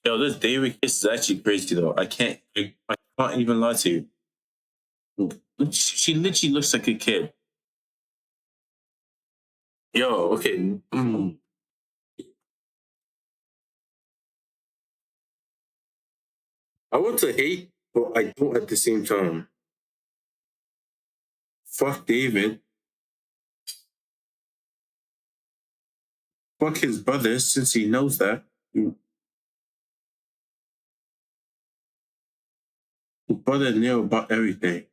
Yo, this David kiss is actually crazy though. I can't even lie to you. She literally looks like a kid. Yo, okay. I want to hate, but I don't at the same time. Fuck David. Fuck his brother, since he knows that. His brother knew about everything.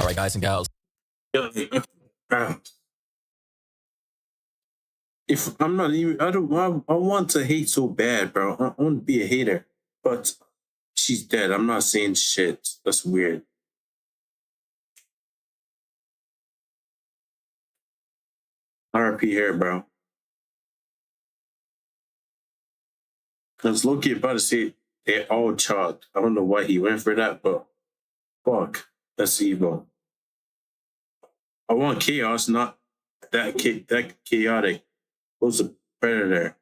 All right, guys and gals. Yo, if I'm not even, I want to hate so bad, bro. I want to be a hater, but she's dead. I'm not saying shit. That's weird. RP here, bro. Because Loki about to say they're all chalked. I don't know why he went for that, but fuck, that's evil. I want chaos, not that chaotic. Who's a predator?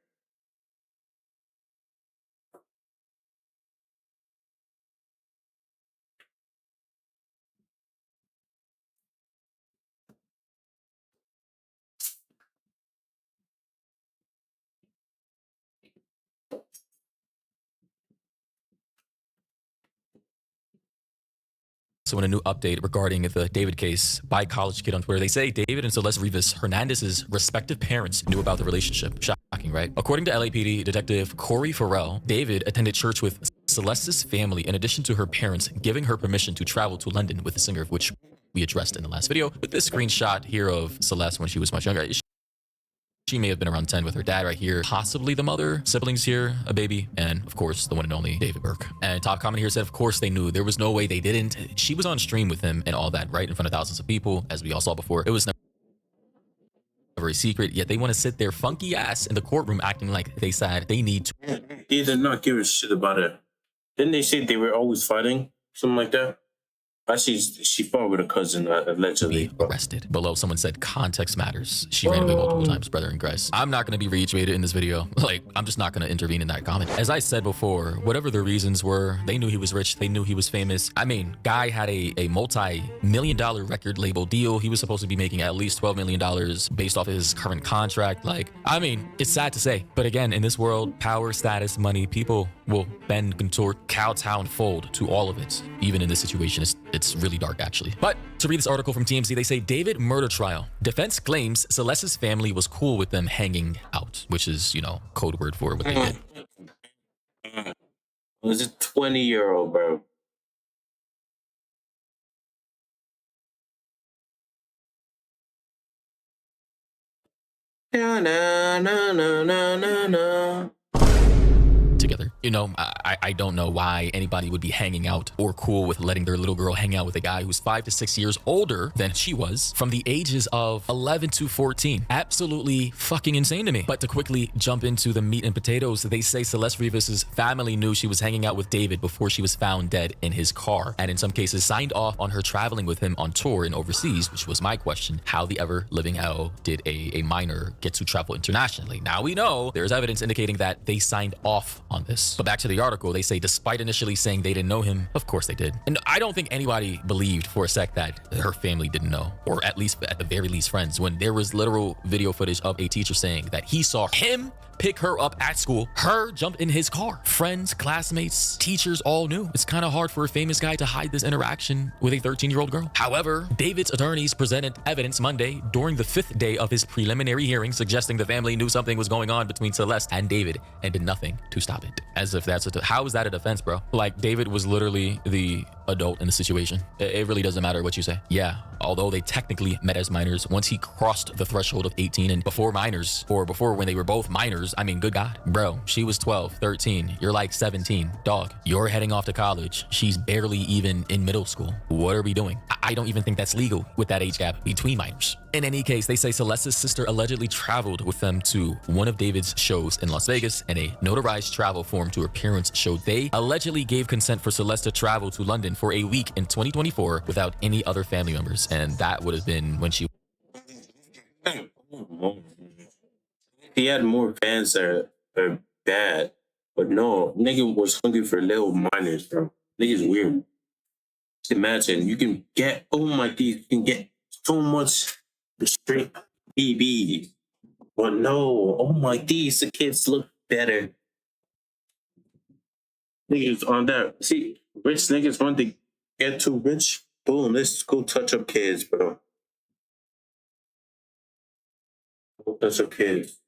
So in a new update regarding the David case by College Kid on Twitter, they say David and Celeste Rivas Hernandez's respective parents knew about the relationship. Shocking, right? According to LAPD Detective Corey Farrell, David attended church with Celeste's family in addition to her parents giving her permission to travel to London with the singer, which we addressed in the last video. With this screenshot here of Celeste when she was much younger, she may have been around 10 with her dad right here, possibly the mother, siblings here, a baby, and of course, the one and only David Burke. And top comment here said, of course they knew. There was no way they didn't. She was on stream with him and all that, right? In front of thousands of people, as we all saw before. It was never a secret, yet they want to sit their funky ass in the courtroom acting like they said they need to. They did not give a shit about it. Didn't they say they were always fighting? Something like that? Actually, she fought with a cousin, allegedly. Be arrested. Below, someone said context matters. She ran away multiple times, brother in Christ. I'm not going to be reiterated in this video. Like, I'm just not going to intervene in that comment. As I said before, whatever the reasons were, they knew he was rich. They knew he was famous. I mean, guy had a multi-million-dollar record label deal. He was supposed to be making at least $12 million based off his current contract. Like, I mean, it's sad to say. But again, in this world, power, status, money, people will bend, contort, kowtow, and fold to all of it. Even in this situation, it's really dark, actually. But to read this article from TMZ, they say David murder trial. Defense claims Celeste's family was cool with them hanging out, which is, you know, code word for what they did. It was a 20-year-old, bro. Na na na na na na. Together. You know, I don't know why anybody would be hanging out or cool with letting their little girl hang out with a guy who's 5 to 6 years older than she was from the ages of 11 to 14. Absolutely fucking insane to me. But to quickly jump into the meat and potatoes, they say Celeste Rivas's family knew she was hanging out with David before she was found dead in his car, and in some cases signed off on her traveling with him on tour and overseas, which was my question. How the ever-living hell did a minor get to travel internationally? Now we know there's evidence indicating that they signed off on this. But back to the article, they say despite initially saying they didn't know him, of course they did. And I don't think anybody believed for a sec that her family didn't know, or at least at the very least friends, when there was literal video footage of a teacher saying that he saw him pick her up at school, her jump in his car. Friends, classmates, teachers all knew. It's kind of hard for a famous guy to hide this interaction with a 13-year-old girl. However, David's attorneys presented evidence Monday during the 5th day of his preliminary hearing, suggesting the family knew something was going on between Celeste and David and did nothing to stop it. As if that's how is that a defense, bro? Like, David was literally the adult in the situation. It really doesn't matter what you say. Yeah, although they technically met as minors, once he crossed the threshold of 18 and before minors, or before when they were both minors, I mean, good God. Bro, she was 12, 13. You're like 17. Dog, you're heading off to college. She's barely even in middle school. What are we doing? I don't even think that's legal with that age gap between minors. In any case, they say Celeste's sister allegedly traveled with them to one of David's shows in Las Vegas, and a notarized travel form to her parents showed they allegedly gave consent for Celeste to travel to London for a week in 2024 without any other family members, and that would have been when she... He had more fans that are bad, but no, nigga was hungry for little minors, bro. Nigga's weird. Just imagine, you can get, oh my God, you can get so much straight BB. But no, oh my these the kids look better. Niggas on that. See, rich niggas want to get too rich. Boom, let's go touch up kids, bro. Go touch up kids.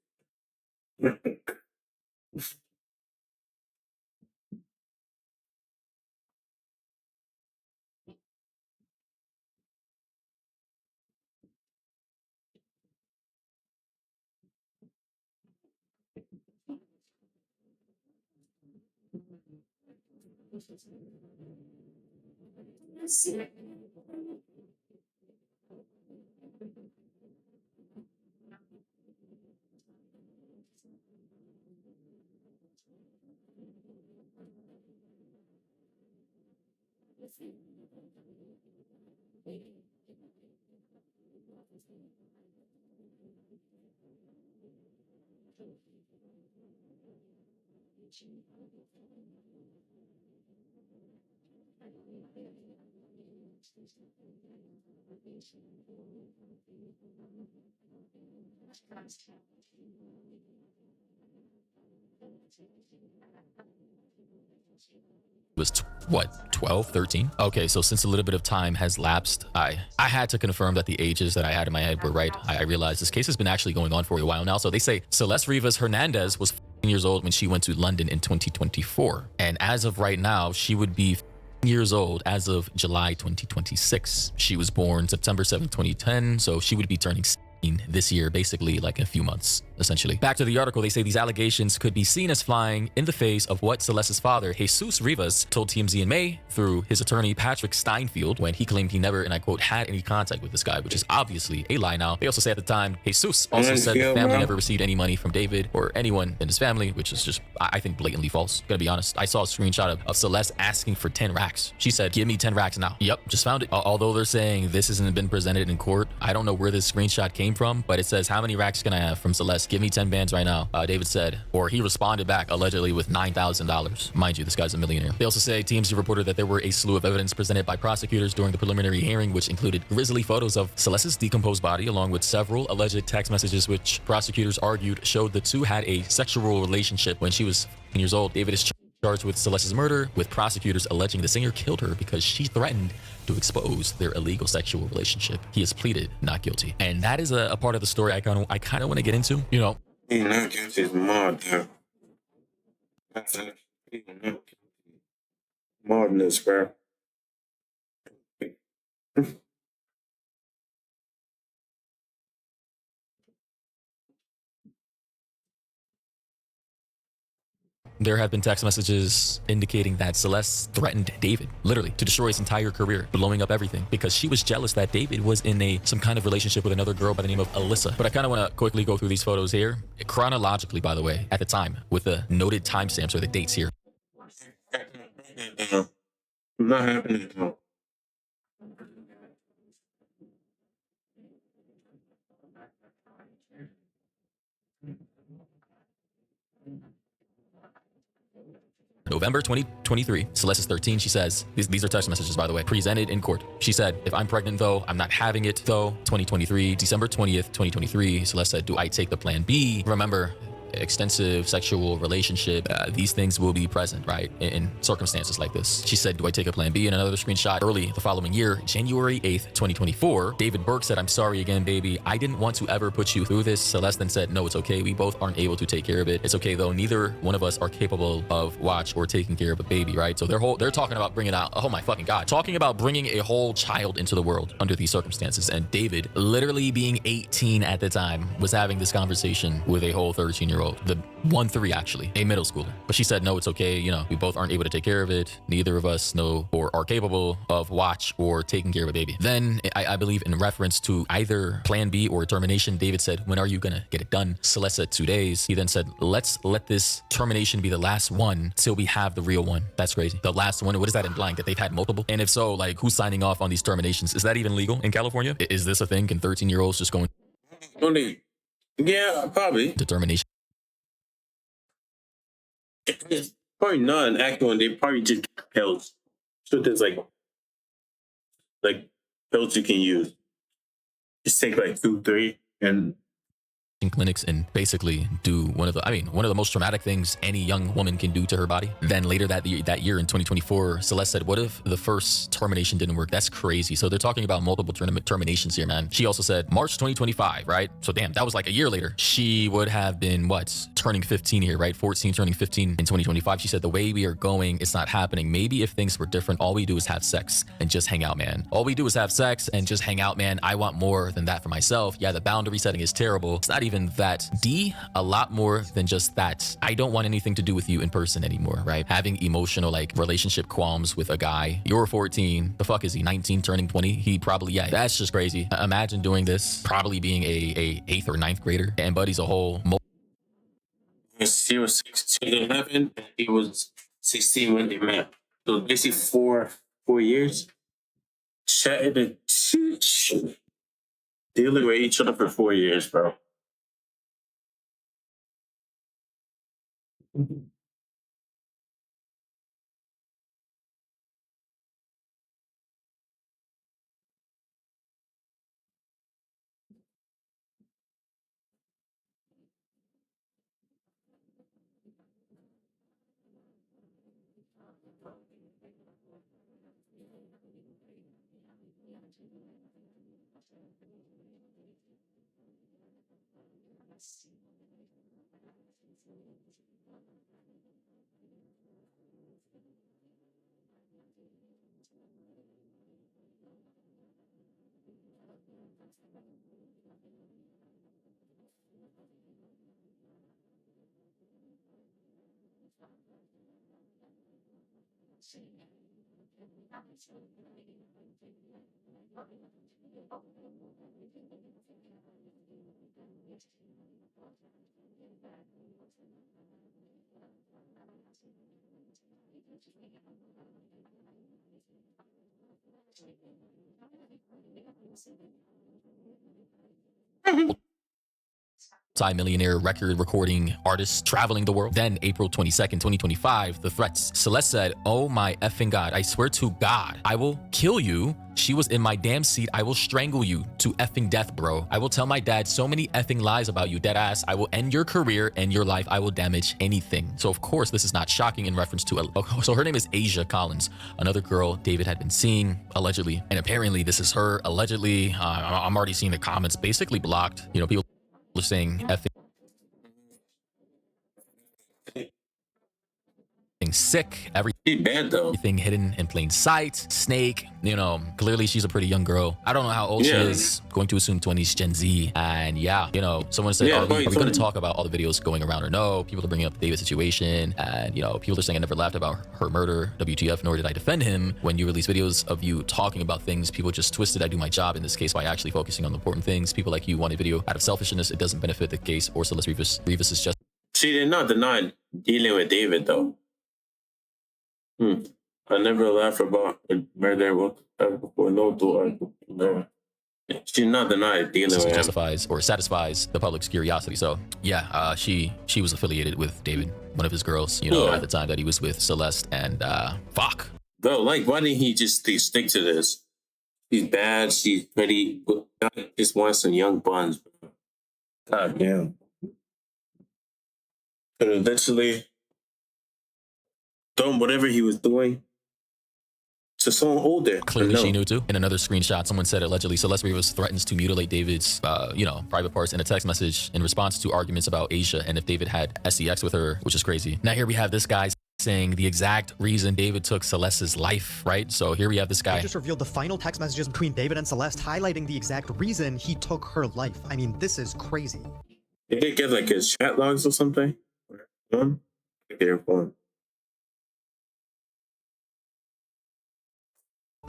Was what, 12, 13? Okay, so since a little bit of time has lapsed, I had to confirm that the ages that I had in my head were right. I realized this case has been actually going on for a while now. So they say Celeste Rivas Hernandez was 14 years old when she went to London in 2024. And as of right now, she would be 15 years old as of July 2026. She was born September 7th, 2010. So she would be turning 16 this year, basically like in a few months, essentially. Back to the article, they say these allegations could be seen as flying in the face of what Celeste's father, Jesus Rivas, told TMZ in May through his attorney, Patrick Steinfeld, when he claimed he never, and I quote, had any contact with this guy, which is obviously a lie now. They also say at the time, Jesus also said the family never received any money from David or anyone in his family, which is just, I think, blatantly false. Gonna be honest. I saw a screenshot of Celeste asking for 10 racks. She said, give me 10 racks now. Yep, just found it. Although they're saying this hasn't been presented in court, I don't know where this screenshot came from, but it says, how many racks can I have from Celeste? Give me 10 bands right now. David said, or he responded back allegedly with $9,000. Mind you, this guy's a millionaire. They also say TMZ reported that there were a slew of evidence presented by prosecutors during the preliminary hearing, which included grisly photos of Celeste's decomposed body, along with several alleged text messages, which prosecutors argued showed the two had a sexual relationship when she was 15 years old. David is charged with Celeste's murder, with prosecutors alleging the singer killed her because she threatened to expose their illegal sexual relationship. He has pleaded not guilty. And that is a part of the story I kind of want to get into, you know. He's not guilty is more than this, bro. There have been text messages indicating that Celeste threatened David, literally, to destroy his entire career, blowing up everything, because she was jealous that David was in some kind of relationship with another girl by the name of Alyssa. But I kind of want to quickly go through these photos here, chronologically, by the way, at the time, with the noted timestamps or the dates here. Not happening though. November 2023, Celeste is 13. She says, these are text messages, by the way, presented in court. She said, if I'm pregnant though, I'm not having it though. 2023, December 20th, 2023, Celeste said, do I take the plan B? Remember, extensive sexual relationship, these things will be present, right? In circumstances like this. She said, do I take a plan B? And another screenshot early the following year, January 8th, 2024, David Burke said, I'm sorry again, baby. I didn't want to ever put you through this. Celeste then said, no, it's okay. We both aren't able to take care of it. It's okay though. Neither one of us are capable of watch or taking care of a baby, right? So they're talking about bringing out, oh my fucking God, talking about bringing a whole child into the world under these circumstances. And David, literally being 18 at the time, was having this conversation with a whole 13-year-old, the 1-3 actually, a middle schooler. But she said, no, it's okay. You know, we both aren't able to take care of it. Neither of us know or are capable of watch or taking care of a baby. Then I believe in reference to either plan B or termination, David said, when are you gonna get it done? Celeste said 2 days. He then said, let's let this termination be the last one till we have the real one. That's crazy. The last one, what is that implying? That they've had multiple? And if so, like, who's signing off on these terminations? Is that even legal in California? Is this a thing? Can 13-year-olds just go in? Yeah, probably. Determination. It's probably not an act one. They probably just get pills. So there's like pills you can use. Just take like 2, 3, and in clinics and basically do one of the most traumatic things any young woman can do to her body. Then later that year in 2024, Celeste said, what if the first termination didn't work? That's crazy. So they're talking about multiple terminations here, man. She also said March 2025, right? So damn, that was like a year later. She would have been turning 15 here, right? 14 turning 15 in 2025. She said, the way we are going, it's not happening. Maybe if things were different, all we do is have sex and just hang out, man. All we do is have sex and just hang out, man. I want more than that for myself. Yeah, the boundary setting is terrible. It's not even that. D, a lot more than just that. I don't want anything to do with you in person anymore, right? Having emotional relationship qualms with a guy. You're 14. The fuck is he? 19 turning 20? He probably, yeah, that's just crazy. Imagine doing this, probably being a 8th or 9th grader, and buddy's a whole he was 16 in heaven, and he was 16 when they met. So basically 4 years. Chatting and dealing with each other for 4 years, bro. multi-millionaire record recording artist traveling the world. Then April 22nd, 2025, the threats. Celeste said, oh my effing God, I swear to God, I will kill you. She was in my damn seat. I will strangle you to effing death, bro. I will tell my dad so many effing lies about you, dead ass. I will end your career and your life. I will damage anything. So of course, this is not shocking in reference to, so her name is Asia Collins, another girl David had been seeing, allegedly. And apparently this is her, allegedly. I'm already seeing the comments basically blocked. You know, people are saying effing sick, bad though. Everything hidden in plain sight. Snake, you know, clearly she's a pretty young girl. I don't know how old she is. Going to assume 20s, Gen Z. And yeah, you know, someone said, are we going to talk about all the videos going around or no? People are bringing up the David situation. And, you know, people are saying I never laughed about her murder, WTF, nor did I defend him. When you release videos of you talking about things, people just twisted. I do my job in this case by actually focusing on the important things. People like you want a video out of selfishness. It doesn't benefit the case or Celeste Rivas. Rivas is just. She did not deny dealing with David though. I never laughed about murder before. No door. She's not denying dealing with him. Justifies or satisfies the public's curiosity. So yeah, she was affiliated with David, one of his girls, you know, at the time that he was with Celeste, and fuck. Bro, like, why didn't he just stick to this? She's bad. She's pretty. I just want some young buns, bro. God damn. and eventually done whatever he was doing to someone older. Clearly, she knew too. In another screenshot, someone said allegedly Celeste Rivas threatens to mutilate David's, private parts in a text message in response to arguments about Asia and if David had sex with her, which is crazy. Now here we have this guy saying the exact reason David took Celeste's life, right? So here we have this guy. He just revealed the final text messages between David and Celeste, highlighting the exact reason he took her life. I mean, this is crazy. Did they get like his chat logs or something? They're fun.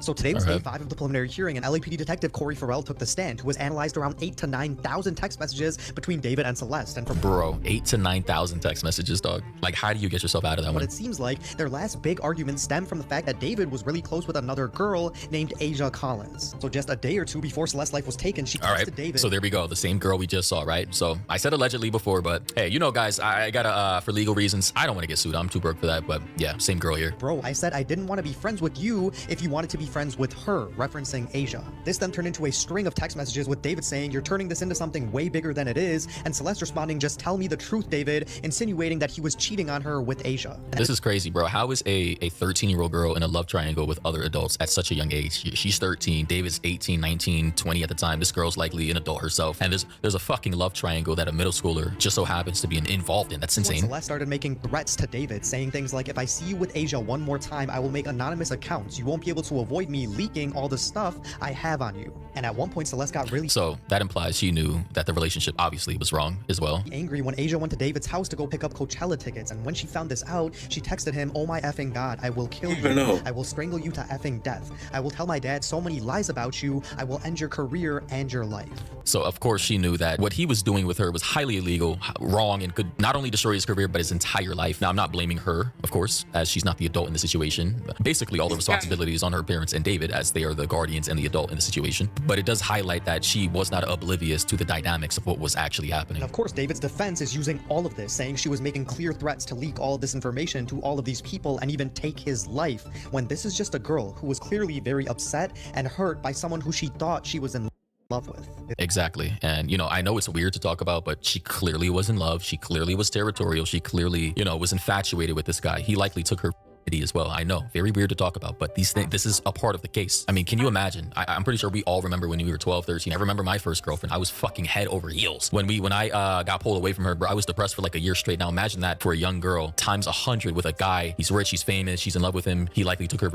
So today was day 5 of the preliminary hearing, and LAPD detective Corey Farrell took the stand, who has analyzed around 8,000 to 9,000 text messages between David and Celeste. And from Bro, 8,000 to 9,000 text messages, dog. Like, how do you get yourself out of that one? But it seems like their last big argument stemmed from the fact that David was really close with another girl named Asia Collins. So just a day or two before Celeste's life was taken, she texted David. So there we go, the same girl we just saw, right? So I said allegedly before, but hey, you know, guys, I gotta, for legal reasons, I don't want to get sued. I'm too broke for that, but yeah, same girl here. Bro, I said I didn't want to be friends with you if you wanted to be friends with her, referencing Asia. This then turned into a string of text messages with David saying, "You're turning this into something way bigger than it is," and Celeste responding, "Just tell me the truth, David," insinuating that he was cheating on her with Asia. This is crazy, bro. How is a 13-year-old girl in a love triangle with other adults at such a young age? She's 13, David's 18, 19, 20 at the time. This girl's likely an adult herself, and there's a fucking love triangle that a middle schooler just so happens to be involved in. That's insane. Celeste started making threats to David, saying things like, "If I see you with Asia one more time, I will make anonymous accounts. You won't be able to avoid me leaking all the stuff I have on you." And at one point, Celeste got really that implies she knew that the relationship obviously was wrong as well. Angry when Asia went to David's house to go pick up Coachella tickets, and when she found this out, she texted him, "Oh my effing god, I will kill you. I will strangle you to effing death. I will tell my dad so many lies about you. I will end your career and your life." So of course she knew that what he was doing with her was highly illegal, wrong, and could not only destroy his career but his entire life. Now I'm not blaming her, of course, as she's not the adult in the situation. Basically all the responsibility is on her parents and David, as they are the guardians and the adult in the situation. But it does highlight that she was not oblivious to the dynamics of what was actually happening. And of course, David's defense is using all of this, saying she was making clear threats to leak all of this information to all of these people and even take his life, when this is just a girl who was clearly very upset and hurt by someone who she thought she was in love with. Exactly. And, you know, I know it's weird to talk about, but she clearly was in love. She clearly was territorial. She clearly, you know, was infatuated with this guy. He likely took her as well. I know, very weird to talk about, but these things, this is a part of the case. I mean, can you imagine? I'm pretty sure we all remember when we were 12, 13. I remember my first girlfriend. I was fucking head over heels when I got pulled away from her, bro. I was depressed for like a year straight. Now imagine that for a young girl times 100 with a guy. He's rich, he's famous, she's in love with him. He likely took her,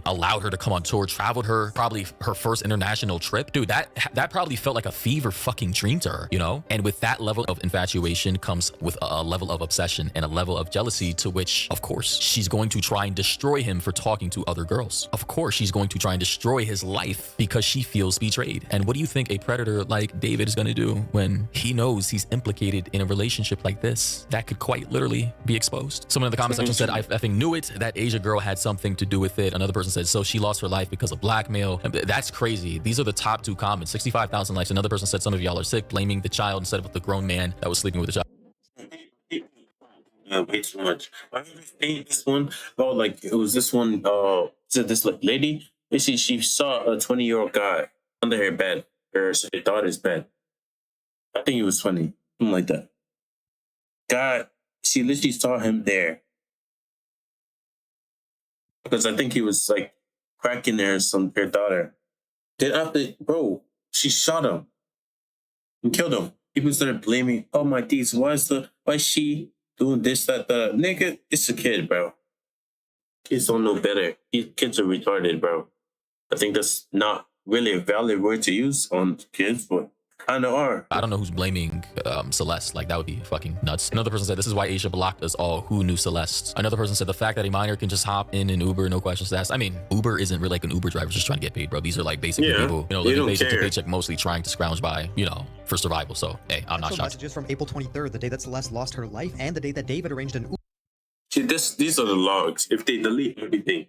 allowed her to come on tour, traveled her, probably her first international trip. Dude, that probably felt like a fever fucking dream to her, you know? And with that level of infatuation comes with a level of obsession and a level of jealousy, to which, of course, she's going to try and destroy him for talking to other girls. Of course, she's going to try and destroy his life because she feels betrayed. And what do you think a predator like David is going to do when he knows he's implicated in a relationship like this that could quite literally be exposed? Someone in the comment section said, "I effing knew it. That Asia girl had something to do with it." Another person said, "So she lost her life because of blackmail." That's crazy. These are the top 2 comments. 65,000 likes. Another person said, "Some of y'all are sick, blaming the child instead of the grown man that was sleeping with the child." Yeah, way too much. I remember seeing this one. Oh, like it was this one. This like lady. Basically, she saw a 20-year-old guy under her bed, her daughter's bed. I think he was 20, something like that. God, she literally saw him there because I think he was like cracking her daughter. Then after, bro, she shot him and killed him. People started blaming. Oh my days, why is she doing this, that, nigga? It's a kid, bro. Kids don't know better. Kids are retarded, bro. I think that's not really a valid word to use on kids, but kind of are. I don't know who's blaming Celeste. Like, that would be fucking nuts. Another person said, "This is why Asia blocked us all. Who knew Celeste?" Another person said, "The fact that a minor can just hop in an Uber, no questions asked." I mean, Uber isn't really like an Uber driver just trying to get paid, bro. These are like basically people, you know, living paycheck to paycheck, mostly trying to scrounge by, you know, for survival. So, hey, I'm not shocked. Messages from April 23rd, the day that Celeste lost her life, and the day that David arranged an Uber. See, these are the logs. If they delete everything,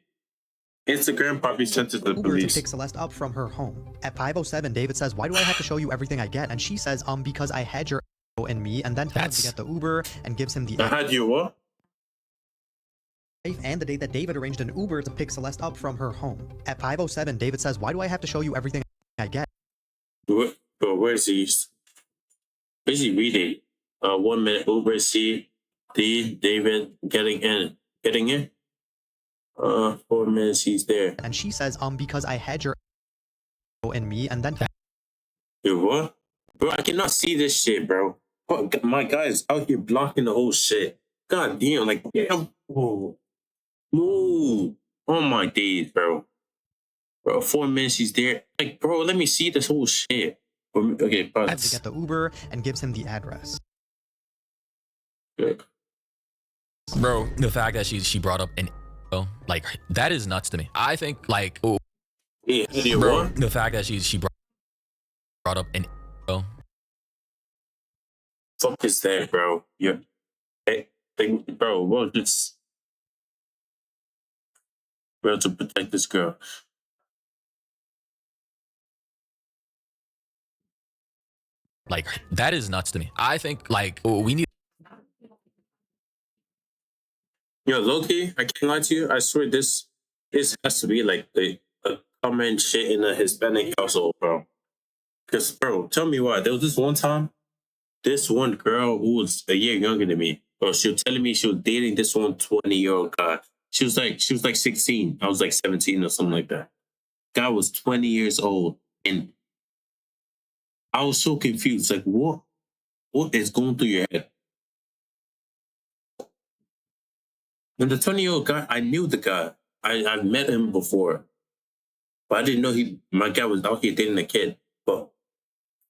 Instagram probably sent it to the police. To pick Celeste up from her home. At 5:07, David says, "Why do I have to show you everything I get?" And she says, "Because I had your and me," and then tells him to get the Uber and gives him the I had you what? And the day that David arranged an Uber to pick Celeste up from her home. At 5:07, David says, "Why do I have to show you everything I get?" But where's he? Where's he reading? 1 minute Uber see David getting in. 4 minutes he's there. And she says, because I had your in me, and then Yo, what? Bro, I cannot see this shit, bro. Oh, my guy's out here blocking the whole shit. God damn, like, damn. Whoa. Move. Oh my days, bro. Bro, 4 minutes he's there. Like, bro, let me see this whole shit. Okay, to pause. get the Uber and gives him the address. Good. Bro, the fact that she brought up an like that is nuts to me. I think like Yeah, bro, what? the fact that she brought up an Fuck is that, bro? Yeah. Hey, bro, well, just bro to protect this girl. like that is nuts to me. I think like we need Yo, Loki, I can't lie to you. I swear this has to be like a common shit in a Hispanic household, bro. Because, bro, tell me why. There was this one time, this one girl who was a year younger than me, bro, she was telling me she was dating this one 20-year-old guy. She was like 16. I was like 17 or something like that. Guy was 20 years old. And I was so confused. Like, what is going through your head? And the 20-year-old guy, I knew the guy. I've met him before. But I didn't know my guy was out here dating a kid. But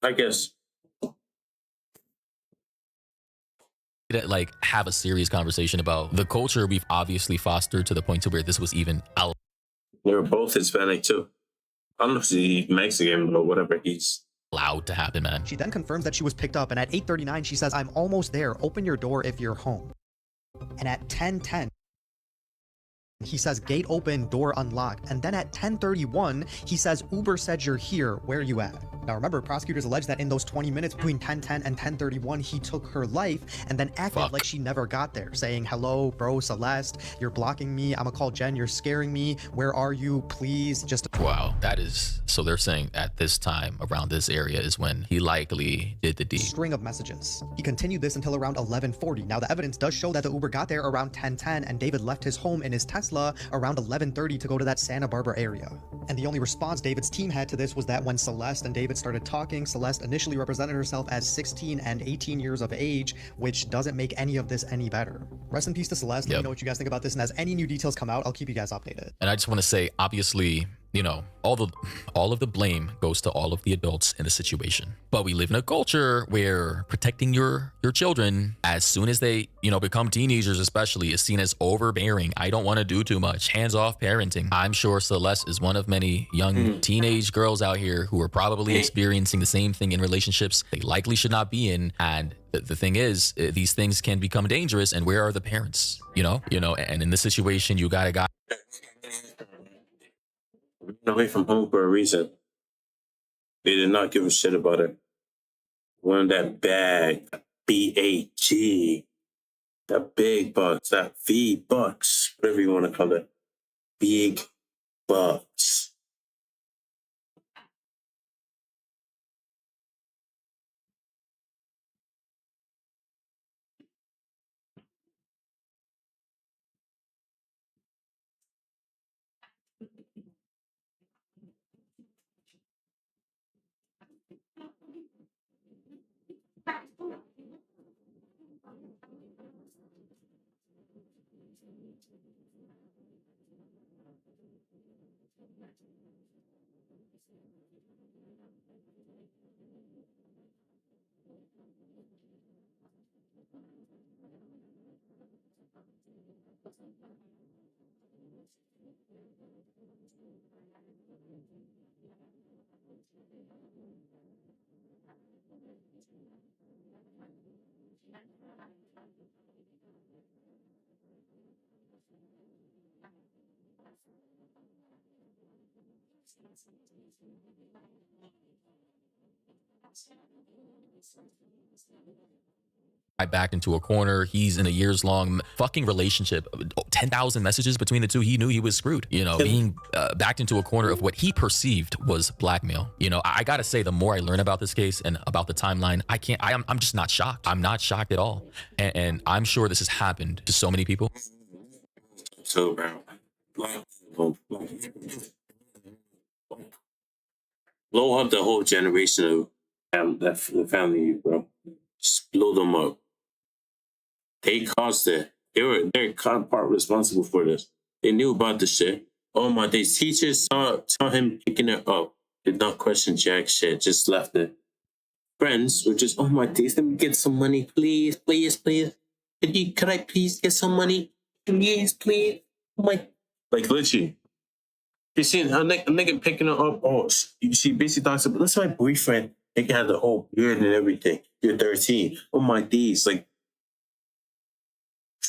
I guess to like have a serious conversation about the culture we've obviously fostered to the point to where this was even they were both Hispanic too. I don't know if he's Mexican or whatever he's. allowed to happen, man. She then confirms that she was picked up, and at 8:39 she says, I'm almost there, open your door if you're home. And at 10:10 he says, gate open, door unlocked. And then at 10:31 he says, Uber said you're here, where you at? Now remember, prosecutors allege that in those 20 minutes between 10:10 and 10:31 he took her life and then acted like she never got there, saying, hello bro Celeste, you're blocking me, I'ma call Jen, you're scaring me, where are you, please just. Wow, that is so they're saying at this time around this area is when he likely did the deed. String of messages. He continued this until around 11:40. Now the evidence does show that the Uber got there around 10:10 and David left his home in his Tesla around 11:30 to go to that Santa Barbara area. And the only response David's team had to this was that when Celeste and David started talking, Celeste initially represented herself as 16 and 18 years of age, which doesn't make any of this any better. Rest in peace to Celeste. Let me know what you guys think about this, and as any new details come out, I'll keep you guys updated. And I just want to say, obviously, you know, all of the blame goes to all of the adults in the situation. But we live in a culture where protecting your children as soon as they, you know, become teenagers especially is seen as overbearing. I don't want to do too much. Hands-off parenting. I'm sure Celeste is one of many young teenage girls out here who are probably experiencing the same thing in relationships they likely should not be in. And the thing is, these things can become dangerous. And where are the parents? You know, and in this situation, you got a guy Away from home for a reason. They did not give a shit about it. One that bag, BAG, that big bucks, that V bucks, whatever you want to call it. Big bucks. I backed into a corner. He's in a years-long fucking relationship. 10,000 messages between the two. He knew he was screwed. You know, being backed into a corner of what he perceived was blackmail. You know, I gotta say, the more I learn about this case and about the timeline, I'm just not shocked. I'm not shocked at all. And I'm sure this has happened to so many people. So, bro, blow up the whole generation of the family, bro. Just blow them up. They caused it. They're part responsible for this. They knew about the shit. Oh my days. Teachers saw him picking it up. Did not question jack shit. Just left it. Friends were just, oh my days, let me get some money, please, please, please. Could I please get some money? Please, please. Oh my, like literally. You seen a nigga picking her up? Oh, she basically talks about, that's my boyfriend. Nigga had the whole beard and everything. You're 13. Oh my days, like.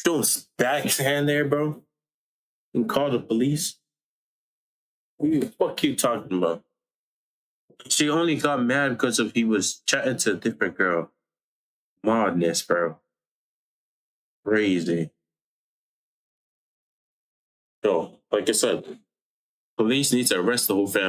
Don't backhand there, bro, and call the police. What the fuck you talking about? She only got mad because he was chatting to a different girl. Madness, bro. Crazy. So, like I said, police need to arrest the whole family.